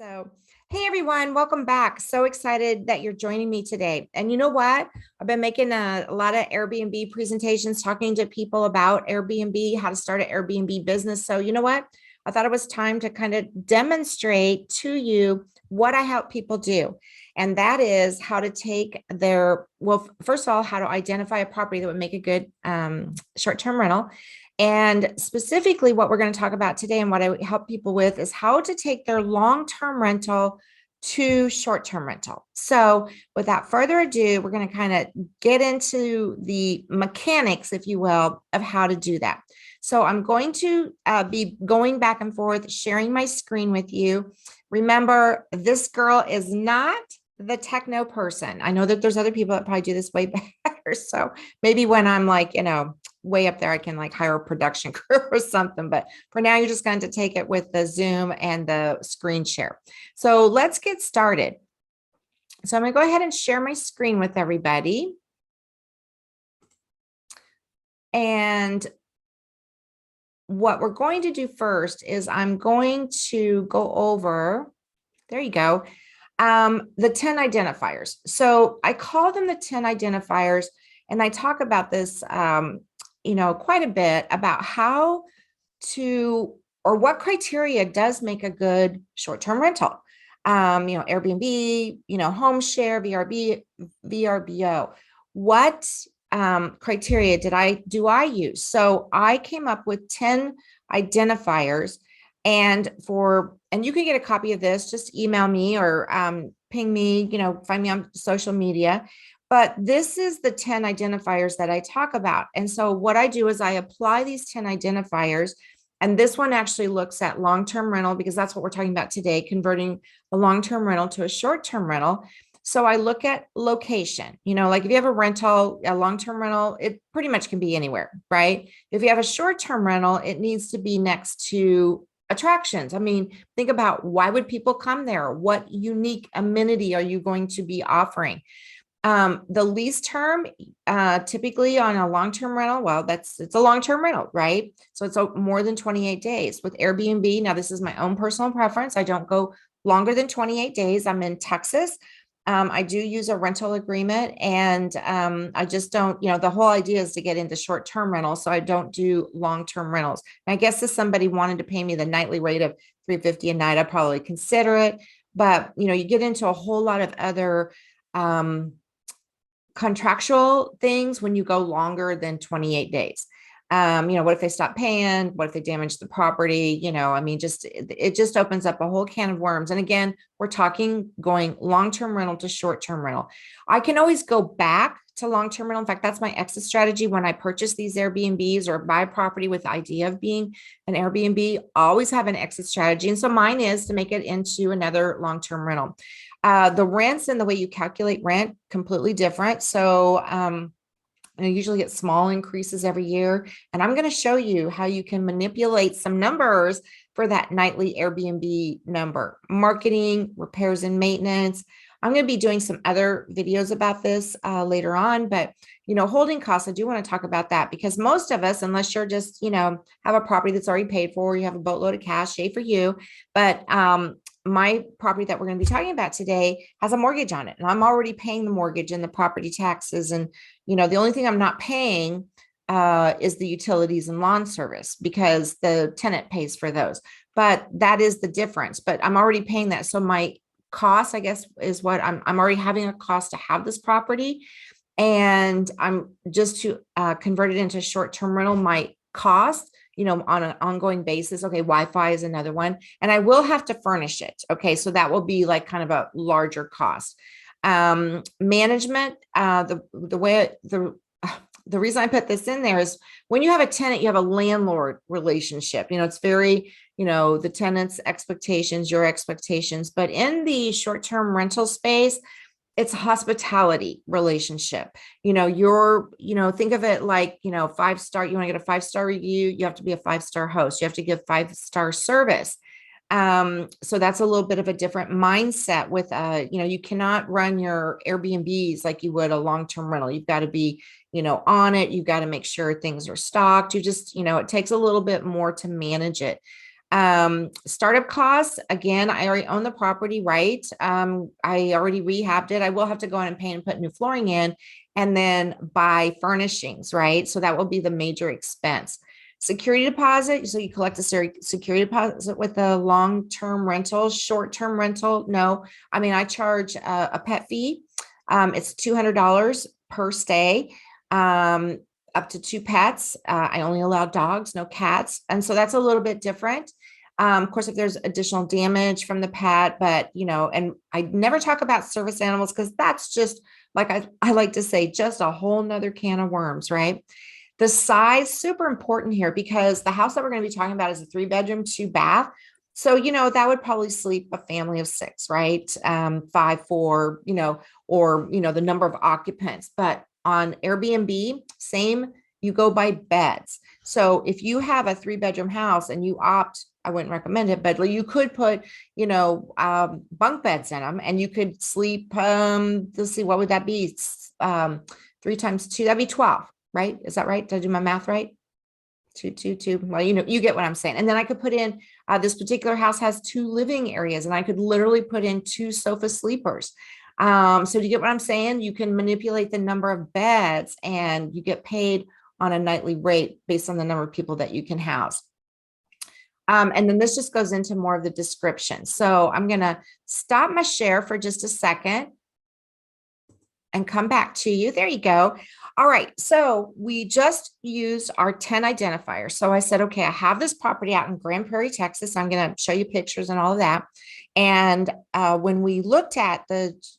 So, hey everyone, welcome back. So excited that you're joining me today. And you know what? I've been making a lot of Airbnb presentations, talking to people about Airbnb, how to start an Airbnb business. So, you know what? I thought it was time to kind of demonstrate to you what I help people do. And that is how to take well, first of all, how to identify a property that would make a good short-term rental. And specifically, what we're going to talk about today and what I help people with is how to take their long-term rental to short-term rental. So without further ado, we're going to kind of get into the mechanics, if you will, of how to do that. So I'm going to be going back and forth, sharing my screen with you. Remember, this girl is not the techno person. I know that there's other people that probably do this way better. So maybe when I'm like, way up there, I can like hire a production crew or something. But for now, you're just going to take it with the Zoom and the screen share. So let's get started. So I'm going to go ahead and share my screen with everybody. And what we're going to do first is I'm going to go over, there you go, the 10 identifiers. So I call them the 10 identifiers, and I talk about this quite a bit about how to, or what criteria does make a good short-term rental. Airbnb, home share, VRBO. What criteria do I use? So I came up with 10 identifiers, and you can get a copy of this, just email me or ping me, find me on social media. But this is the 10 identifiers that I talk about. And so what I do is I apply these 10 identifiers. And this one actually looks at long-term rental, because that's what we're talking about today, converting a long-term rental to a short-term rental. So I look at location, like if you have a rental, a long-term rental, it pretty much can be anywhere, right? If you have a short-term rental, it needs to be next to attractions. I mean, think about, why would people come there? What unique amenity are you going to be offering? The lease term, typically on a long-term rental, well, it's a long-term rental, right? So it's more than 28 days. With Airbnb, now this is my own personal preference, I don't go longer than 28 days. I'm in Texas. I do use a rental agreement, and I just don't, the whole idea is to get into short-term rentals, so I don't do long-term rentals. And I guess if somebody wanted to pay me the nightly rate of $350 a night, I'd probably consider it. But, you get into a whole lot of other contractual things when you go longer than 28 days. What if they stop paying? What if they damage the property? It just opens up a whole can of worms. And again, we're talking going long-term rental to short-term rental. I can always go back to long-term rental. In fact, that's my exit strategy when I purchase these Airbnbs or buy property with the idea of being an Airbnb. Always have an exit strategy. And so mine is to make it into another long-term rental. The rents and the way you calculate rent, completely different. So I usually get small increases every year. And I'm going to show you how you can manipulate some numbers for that nightly Airbnb number. Marketing, repairs and maintenance. I'm going to be doing some other videos about this later on, but holding costs, I do want to talk about that, because most of us, unless you're just, have a property that's already paid for, you have a boatload of cash, yay for you. But my property that we're going to be talking about today has a mortgage on it, and I'm already paying the mortgage and the property taxes. And, the only thing I'm not paying is the utilities and lawn service, because the tenant pays for those. But that is the difference. But I'm already paying that. So my cost, I guess, is what I'm already having a cost to have this property. And I'm just to convert it into short-term rental, my cost, on an ongoing basis. Okay, Wi-Fi is another one. And I will have to furnish it. Okay, so that will be like kind of a larger cost. Management, the reason I put this in there is when you have a tenant, you have a landlord relationship. It's very, the tenant's expectations, your expectations. But in the short-term rental space, it's a hospitality relationship. Think of it like, 5-star, you want to get a 5-star review, you have to be a 5-star host. You have to give 5-star service. So that's a little bit of a different mindset with, you cannot run your Airbnbs like you would a long-term rental. You've got to be, on it. You've got to make sure things are stocked. It takes a little bit more to manage it. Startup costs, again, I already own the property, right? I already rehabbed it. I will have to go in and paint and put new flooring in and then buy furnishings, right? So that will be the major expense. Security deposit, so you collect a security deposit with a long-term rental, short-term rental. No, I mean, I charge a pet fee. It's $200 per stay. Up to 2 pets. I only allow dogs, no cats. And so that's a little bit different. Of course, if there's additional damage from the pet, but and I never talk about service animals because that's just like I like to say, just a whole nother can of worms, right? The size, super important here because the house that we're going to be talking about is a 3-bedroom, 2-bath. So, that would probably sleep a family of 6, right? 5, 4, or, the number of occupants. But on Airbnb, same, you go by beds. So if you have a 3-bedroom house and you opt, I wouldn't recommend it, but you could put, bunk beds in them and you could sleep, let's see, what would that be? 3 times 2, that'd be 12, right? Is that right? Did I do my math right? 2, 2, 2. Well, you get what I'm saying. And then I could put in, this particular house has 2 living areas and I could literally put in 2 sofa sleepers. So do you get what I'm saying? You can manipulate the number of beds and you get paid on a nightly rate based on the number of people that you can house. And then this just goes into more of the description. So I'm going to stop my share for just a second and come back to you. There you go. All right. So we just used our 10 identifiers. So I said, okay, I have this property out in Grand Prairie, Texas. I'm going to show you pictures and all of that. And when we looked at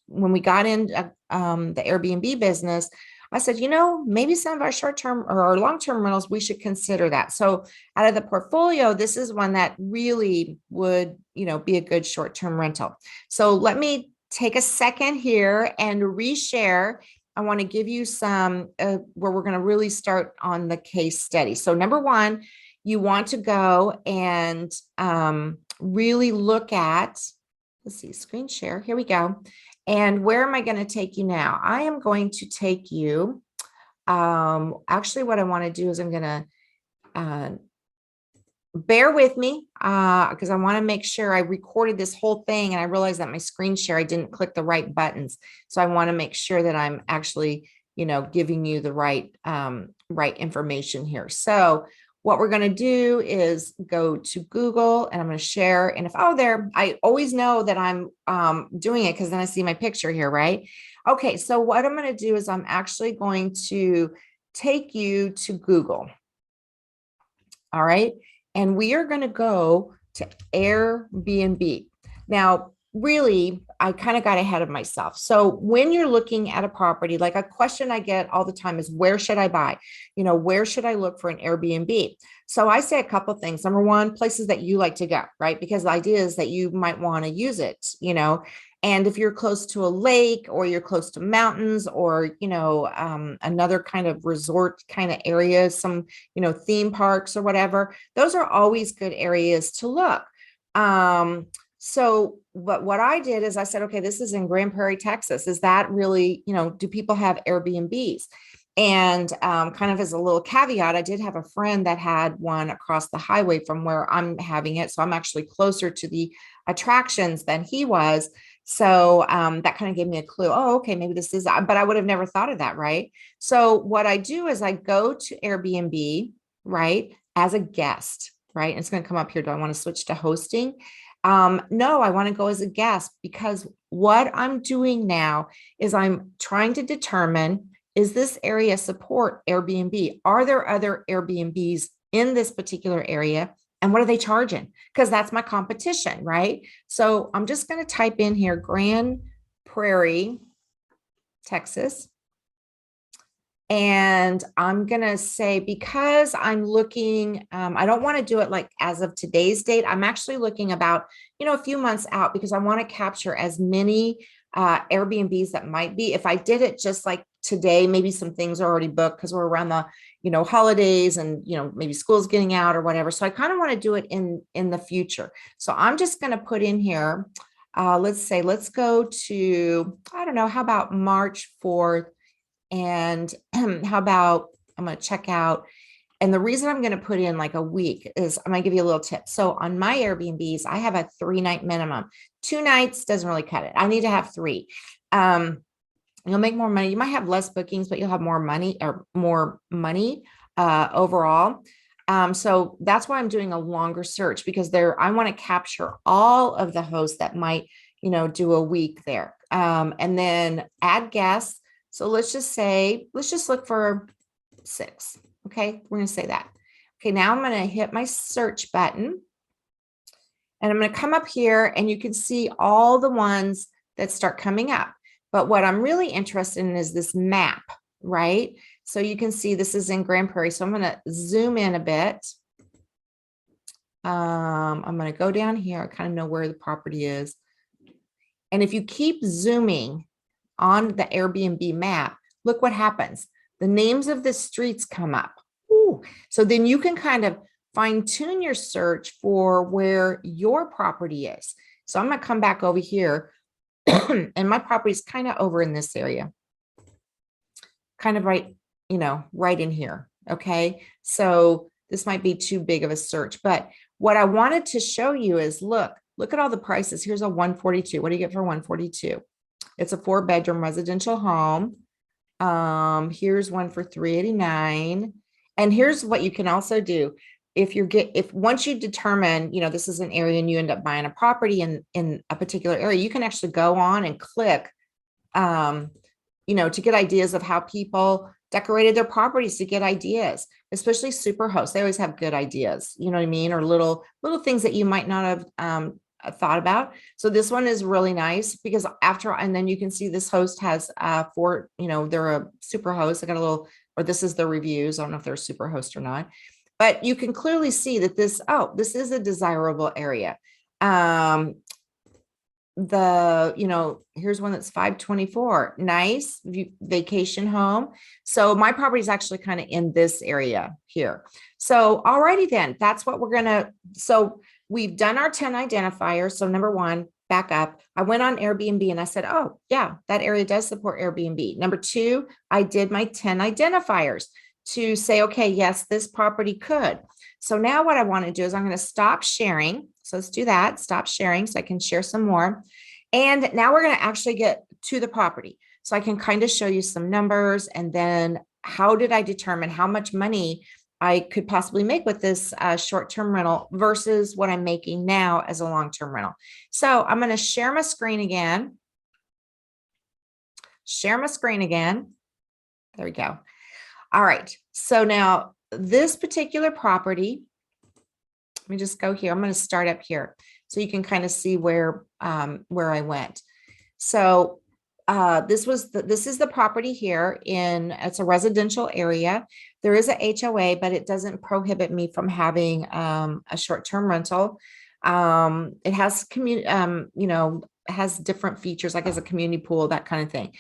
when we got into the Airbnb business, I said, maybe some of our short-term or our long-term rentals, we should consider that. So out of the portfolio, this is one that really would, be a good short-term rental. So let me take a second here and reshare. I want to give you some where we're going to really start on the case study. So number one, you want to go and really look at, let's see, screen share. Here we go. And where am I going to take you now? I am going to take you. Actually, what I want to do is I'm going to bear with me because I want to make sure I recorded this whole thing and I realized that my screen share, I didn't click the right buttons. So I want to make sure that I'm actually, giving you the right, right information here. So what we're going to do is go to Google and I'm going to share. And if, there, I always know that I'm doing it because then I see my picture here, right? Okay, so what I'm going to do is I'm actually going to take you to Google. All right. And we are going to go to Airbnb. Now, really, I kind of got ahead of myself. So when you're looking at a property, like a question I get all the time is, where should I buy? Where should I look for an Airbnb? So I say a couple of things. Number one, places that you like to go, right? Because the idea is that you might want to use it, and if you're close to a lake or you're close to mountains or, another kind of resort kind of areas, some, theme parks or whatever, those are always good areas to look. So what I did is I said, okay, this is in Grand Prairie, Texas. Is that really, do people have Airbnbs? And kind of as a little caveat, I did have a friend that had one across the highway from where I'm having it. So I'm actually closer to the attractions than he was. So that kind of gave me a clue. Oh, okay, maybe this is, but I would have never thought of that, right? So what I do is I go to Airbnb, right, as a guest, right? And it's going to come up here. Do I want to switch to hosting? No, I want to go as a guest because what I'm doing now is I'm trying to determine, is this area support Airbnb? Are there other Airbnbs in this particular area? And what are they charging? Because that's my competition, right? So I'm just going to type in here, Grand Prairie, Texas. And I'm going to say, because I'm looking, I don't want to do it like as of today's date. I'm actually looking about, a few months out because I want to capture as many Airbnbs that might be. If I did it just like today, maybe some things are already booked because we're around the, holidays and, maybe school's getting out or whatever. So I kind of want to do it in the future. So I'm just going to put in here, let's go to, I don't know, how about March 4th? And how about, I'm going to check out And the reason I'm going to put in like a week is I'm going to give you a little tip. So on my Airbnbs, I have a 3-night minimum. 2 nights doesn't really cut it. I need to have 3. You'll make more money. You might have less bookings, but you'll have more money overall. So that's why I'm doing a longer search, because I want to capture all of the hosts that might, do a week there. And then add guests. So let's just look for 6. Okay. We're going to say that. Okay. Now I'm going to hit my search button and I'm going to come up here and you can see all the ones that start coming up. But what I'm really interested in is this map, right? So you can see this is in Grand Prairie. So I'm going to zoom in a bit. I'm going to go down here. I kind of know where the property is. And if you keep zooming on the Airbnb map, look what happens. The names of the streets come up. Ooh. So then you can kind of fine tune your search for where your property is. So I'm going to come back over here and my property is kind of over in this area, kind of right in here. Okay. So this might be too big of a search, but what I wanted to show you is look at all the prices. Here's a 142. What do you get for 142? It's a 4-bedroom residential home. Here's one for 389. And here's what you can also do. If once you determine, this is an area and you end up buying a property in a particular area, you can actually go on and click, to get ideas of how people decorated their properties, to get ideas, especially super hosts. They always have good ideas, you know what I mean? Or little things that you might not have, thought about. So this one is really nice because and then you can see this host has 4, they're a super host. I got or this is the reviews. I don't know if they're a super host or not, but you can clearly see that this is a desirable area. Here's one that's 524, nice vacation home. So my property is actually kind of in this area here. So, alrighty then, that's what so we've done our 10 identifiers. So number 1, back up. I went on Airbnb and I said, oh yeah, that area does support Airbnb. Number 2, I did my 10 identifiers to say, okay, yes, this property could. So now what I want to do is I'm going to stop sharing. So let's do that. Stop sharing so I can share some more. And now we're going to actually get to the property. So I can kind of show you some numbers and then how did I determine how much money I could possibly make with this short-term rental versus what I'm making now as a long-term rental. So I'm going to share my screen again. Share my screen again. There we go. All right. So now this particular property, let me just go here. I'm going to start up here so you can kind of see where I went. So this is the property here it's a residential area. There is a HOA, but it doesn't prohibit me from having a short-term rental. It has has different features, like as a community pool, that kind of thing.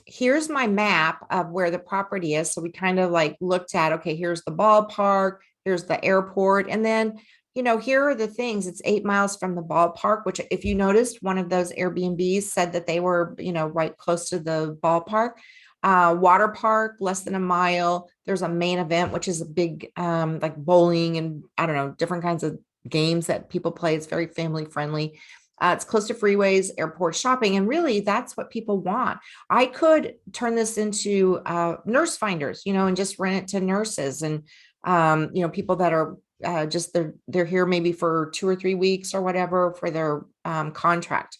Here's my map of where the property is. So we kind of like looked at, okay, here's the ballpark, here's the airport. And then, here are the things. It's 8 miles from the ballpark, which if you noticed, one of those Airbnbs said that they were, right close to the ballpark. Water park, less than a mile. There's a main event, which is a big, like bowling and I don't know, different kinds of games that people play. It's very family friendly. It's close to freeways, airport, shopping, and really that's what people want. I could turn this into nurse finders, and just rent it to nurses and, people that are they're here maybe for 2 or 3 weeks or whatever for their contract.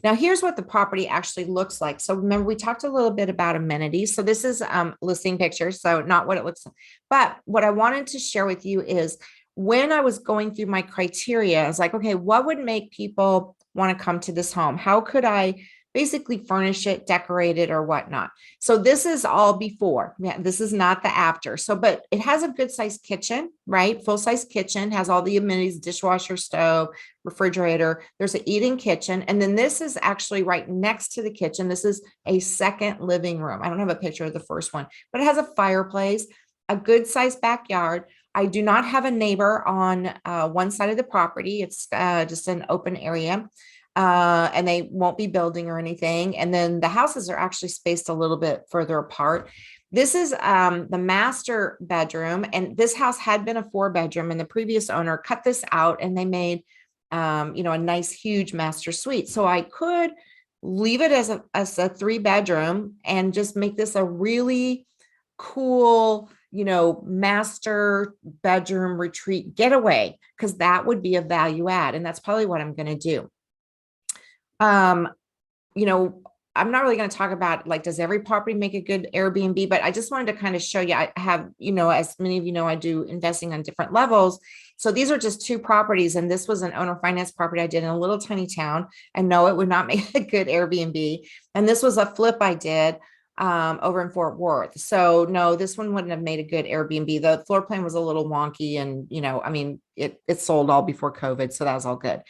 Now, here's what the property actually looks like. So remember, we talked a little bit about amenities. So this is listing pictures, so not what it looks like. But what I wanted to share with you is when I was going through my criteria, I was like, okay, what would make people want to come to this home? How could I basically furnish it, decorate it, or whatnot? So this is all before. Yeah, this is not the after. So, but it has a good sized kitchen, right? Full size kitchen, has all the amenities, dishwasher, stove, refrigerator. There's an eating kitchen. And then this is actually right next to the kitchen. This is a second living room. I don't have a picture of the first one, but it has a fireplace, a good sized backyard. I do not have a neighbor on one side of the property. It's just an open area. And they won't be building or anything. And then the houses are actually spaced a little bit further apart. This is the master bedroom, and this house had been a 4-bedroom, and the previous owner cut this out, and they made, a nice, huge master suite. So I could leave it as a 3-bedroom and just make this a really cool, master bedroom retreat getaway, because that would be a value add, and that's probably what I'm going to do. You know, I'm not really going to talk about, like, does every property make a good Airbnb, but I just wanted to kind of show you, I have, as many of you know, I do investing on different levels. So these are just 2 properties. And this was an owner finance property I did in a little tiny town. And no, it would not make a good Airbnb. And this was a flip I did over in Fort Worth. So no, this one wouldn't have made a good Airbnb. The floor plan was a little wonky, and, it sold all before COVID. So that was all good.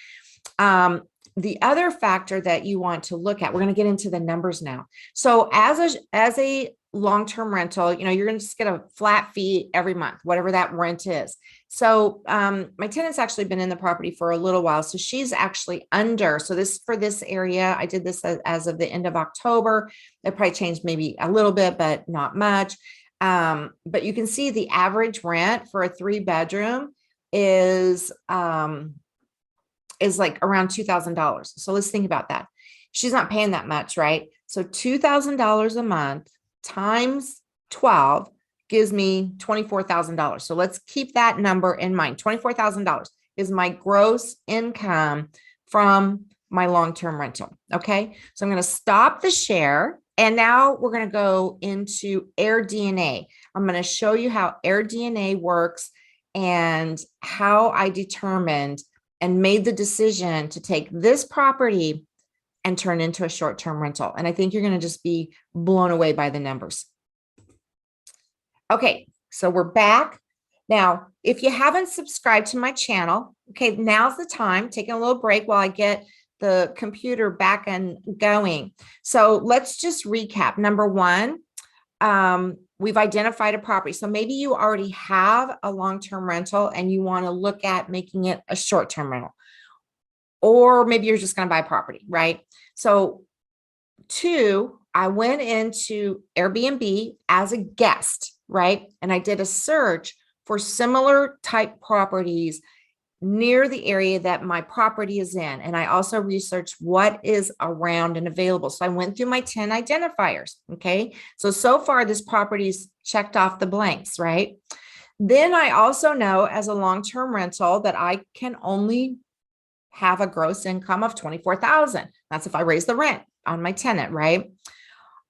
The other factor that you want to look at, we're going to get into the numbers now. So as a long-term rental, you're going to just get a flat fee every month, whatever that rent is. So my tenant's actually been in the property for a little while. So she's actually under. So for this area, I did this as of the end of October. It probably changed maybe a little bit, but not much. But you can see the average rent for a 3-bedroom is like around $2,000. So let's think about that. She's not paying that much, right? So $2,000 a month times 12 gives me $24,000. So let's keep that number in mind. $24,000 is my gross income from my long-term rental. Okay. So I'm going to stop the share. And now we're going to go into Airdna. I'm going to show you how Airdna works and how I determined and made the decision to take this property and turn into a short-term rental. And I think you're going to just be blown away by the numbers. Okay, so we're back. Now, if you haven't subscribed to my channel, okay, now's the time. Taking a little break while I get the computer back and going. So let's just recap. Number 1, we've identified a property. So maybe you already have a long-term rental and you want to look at making it a short-term rental, or maybe you're just going to buy property, right? So 2, I went into Airbnb as a guest, right? And I did a search for similar type properties near the area that my property is in. And I also researched what is around and available. So I went through my 10 identifiers. Okay. So far this property's checked off the blanks, right? Then I also know as a long-term rental that I can only have a gross income of $24,000. That's if I raise the rent on my tenant, right?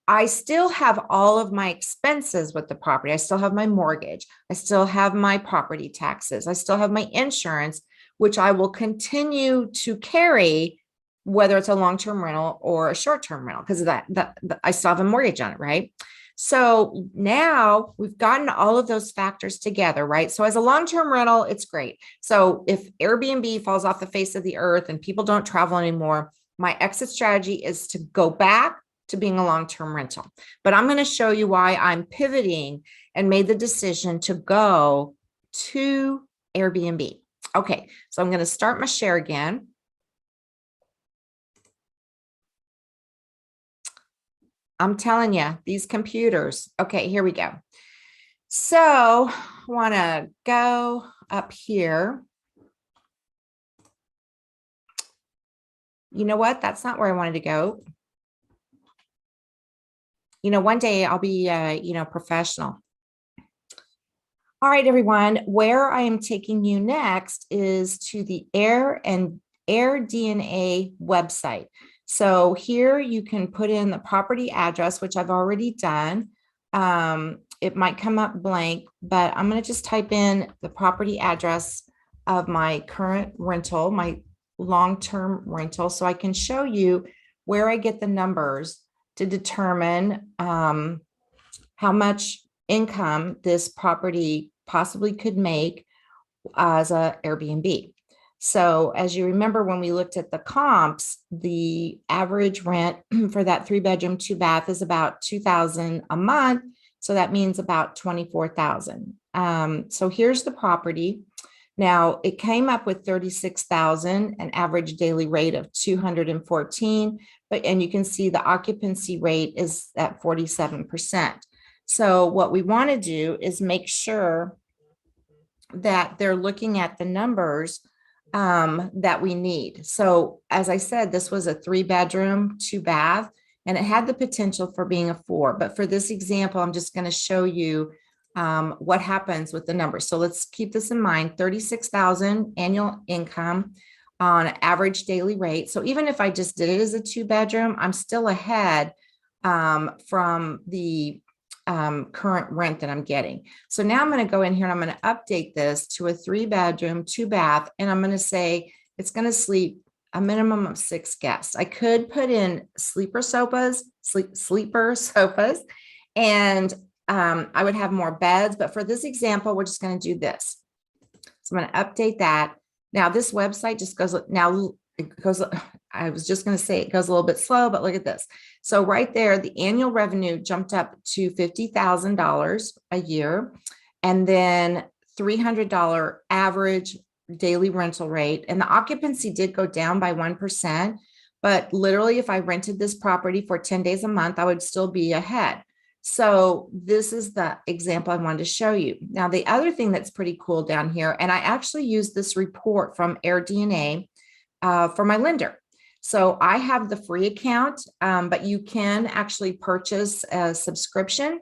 I still have all of my expenses with the property. I still have my mortgage. I still have my property taxes. I still have my insurance, which I will continue to carry, whether it's a long-term rental or a short-term rental, because of that I still have a mortgage on it, right? So now we've gotten all of those factors together, right? So as a long-term rental, it's great. So if Airbnb falls off the face of the earth and people don't travel anymore, my exit strategy is to go back to being a long-term rental. But I'm going to show you why I'm pivoting and made the decision to go to Airbnb. Okay, so I'm going to start my share again. I'm telling you, these computers. Okay, here we go. So I want to go up here. You know what? That's not where I wanted to go. One day I'll be, professional. All right, everyone, where I am taking you next is to the Airdna website. So here you can put in the property address, which I've already done. It might come up blank, but I'm going to just type in the property address of my current rental, my long-term rental, so I can show you where I get the numbers to determine how much income this property possibly could make as a Airbnb. So as you remember, when we looked at the comps, the average rent for that 3-bedroom, 2-bath is about $2,000 a month. So that means about $24,000. So here's the property. Now it came up with $36,000, an average daily rate of $214, and you can see the occupancy rate is at 47%. So what we want to do is make sure that they're looking at the numbers that we need. So as I said, this was a 3-bedroom, 2-bath, and it had the potential for being a 4. But for this example, I'm just going to show you what happens with the numbers. So let's keep this in mind: 36,000 annual income on average daily rate. So even if I just did it as a 2-bedroom, I'm still ahead from the current rent that I'm getting. So now I'm going to go in here and I'm going to update this to a 3-bedroom, 2-bath, and I'm going to say it's going to sleep a minimum of 6 guests. I could put in sleeper sofas, and I would have more beds. But for this example, we're just going to do this. So I'm going to update that. Now this website just goes, I was just going to say it goes a little bit slow, but look at this. So right there, the annual revenue jumped up to $50,000 a year, and then $300 average daily rental rate. And the occupancy did go down by 1%, but literally if I rented this property for 10 days a month, I would still be ahead. So this is the example I wanted to show you. Now, the other thing that's pretty cool down here, and I actually used this report from Airdna for my lender. So I have the free account, but you can actually purchase a subscription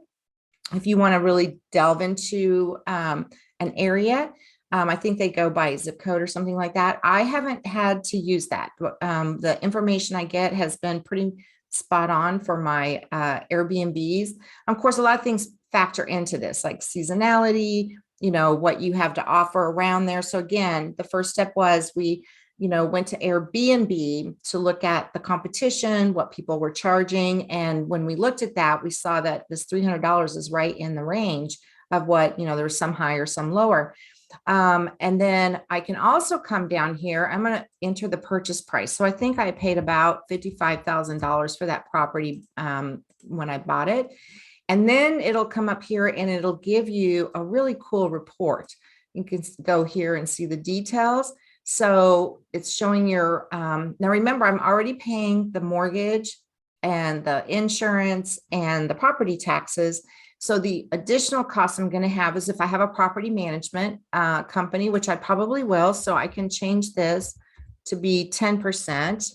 if you want to really delve into an area. I think they go by zip code or something like that. I haven't had to use that. The information I get has been pretty spot on for my Airbnbs. Of course, a lot of things factor into this, like seasonality, what you have to offer around there. So again, the first step was we went to Airbnb to look at the competition, what people were charging. And when we looked at that, we saw that this $300 is right in the range of what, there was some higher, some lower. And then I can also come down here. I'm going to enter the purchase price. So I think I paid about $55,000 for that property when I bought it. And then it'll come up here and it'll give you a really cool report. You can go here and see the details. So it's showing your, now remember, I'm already paying the mortgage and the insurance and the property taxes. So the additional cost I'm going to have is if I have a property management company, which I probably will, so I can change this to be 10%.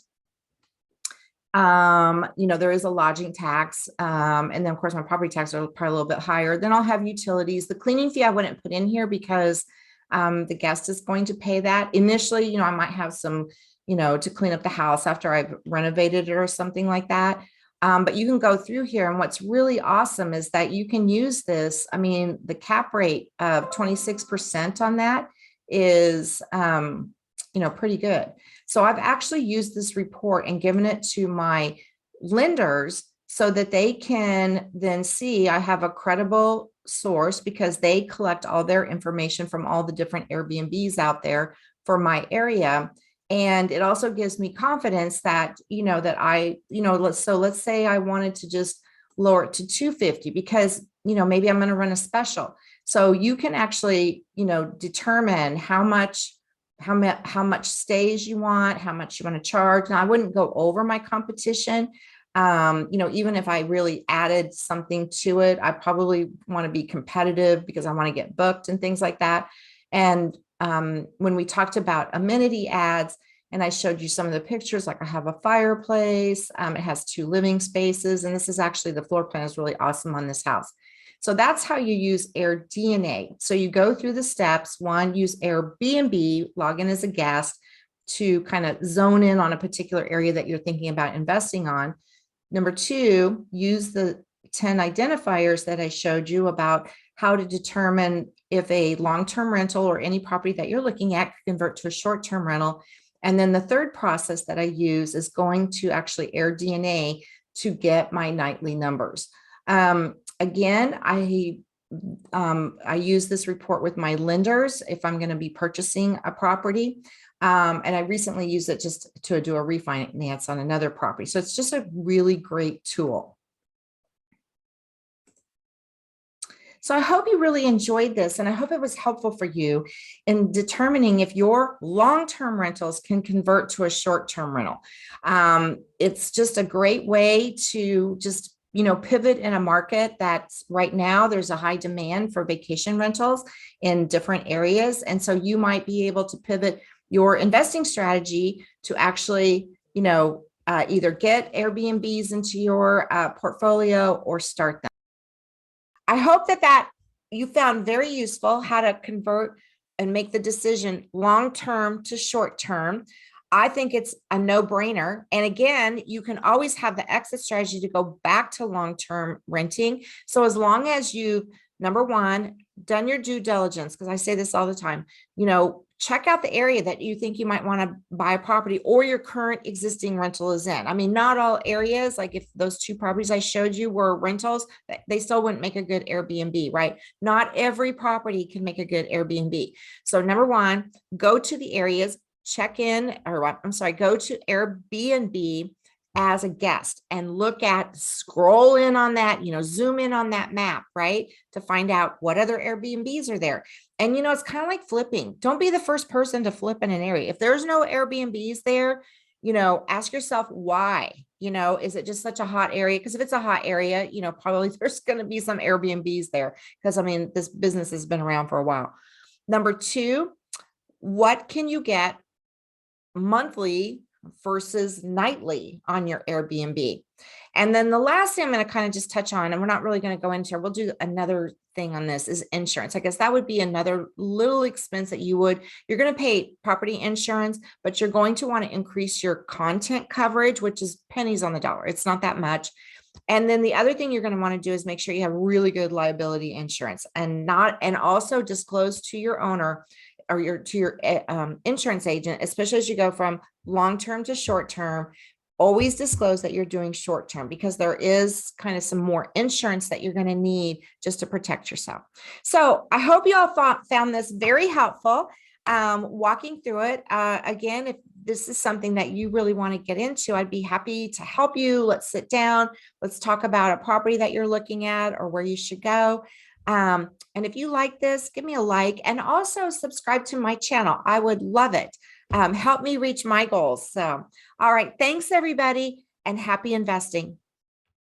There is a lodging tax. And then of course my property tax are probably a little bit higher. Then I'll have utilities. The cleaning fee I wouldn't put in here because the guest is going to pay that. Initially, I might have some, to clean up the house after I've renovated it or something like that. But you can go through here. And what's really awesome is that you can use this. I mean, the cap rate of 26% on that is, pretty good. So I've actually used this report and given it to my lenders so that they can then see I have a credible source because they collect all their information from all the different Airbnbs out there for my area. And it also gives me confidence that, let's say I wanted to just lower it to 250 because, maybe I'm going to run a special. So you can actually, determine how much stays you want, how much you want to charge. Now I wouldn't go over my competition. Even if I really added something to it, I probably want to be competitive because I want to get booked and things like that. And when we talked about amenity ads and I showed you some of the pictures, like I have a fireplace, it has 2 living spaces, and this is actually, the floor plan is really awesome on this house. So that's how you use Airdna. So you go through the steps. 1, use Airbnb, log in as a guest to kind of zone in on a particular area that you're thinking about investing on. Number 2, use the 10 identifiers that I showed you about how to determine if a long-term rental or any property that you're looking at could convert to a short-term rental. And then the third process that I use is going to actually Airdna to get my nightly numbers. Again, I use this report with my lenders if I'm going to be purchasing a property. And I recently used it just to do a refinance on another property. So it's just a really great tool. So I hope you really enjoyed this, and I hope it was helpful for you in determining if your long-term rentals can convert to a short-term rental. It's just a great way to just pivot in a market that's right now, there's a high demand for vacation rentals in different areas. And so you might be able to pivot your investing strategy to actually, either get Airbnbs into your portfolio or start them. I hope that you found very useful how to convert and make the decision long-term to short-term. I think it's a no-brainer. And again, you can always have the exit strategy to go back to long-term renting. So as long as you, number one, done your due diligence, because I say this all the time, check out the area that you think you might want to buy a property or your current existing rental is in. I mean, not all areas, like if those two properties I showed you were rentals, they still wouldn't make a good Airbnb, right? Not every property can make a good Airbnb. So number one, go to the areas, go to Airbnb as a guest and scroll in on that, zoom in on that map, right? To find out what other Airbnbs are there. And, it's kind of like flipping. Don't be the first person to flip in an area. If there's no Airbnbs there, ask yourself why, is it just such a hot area? Because if it's a hot area, probably there's going to be some Airbnbs there because this business has been around for a while. Number two, what can you get monthly versus nightly on your Airbnb? And then the last thing I'm going to kind of just touch on, and we're not really going to go into, we'll do another thing on this, is insurance. I guess that would be another little expense that you're going to pay property insurance, but you're going to want to increase your content coverage, which is pennies on the dollar. It's not that much. And then the other thing you're going to want to do is make sure you have really good liability insurance and also disclose to your owner or to your insurance agent, especially as you go from long-term to short-term. Always disclose that you're doing short-term because there is kind of some more insurance that you're going to need just to protect yourself. So I hope you all found this very helpful, walking through it. Again, if this is something that you really want to get into, I'd be happy to help you. Let's sit down. Let's talk about a property that you're looking at or where you should go. And if you like this, give me a like and also subscribe to my channel. I would love it. Help me reach my goals. So, all right. Thanks, everybody, and happy investing.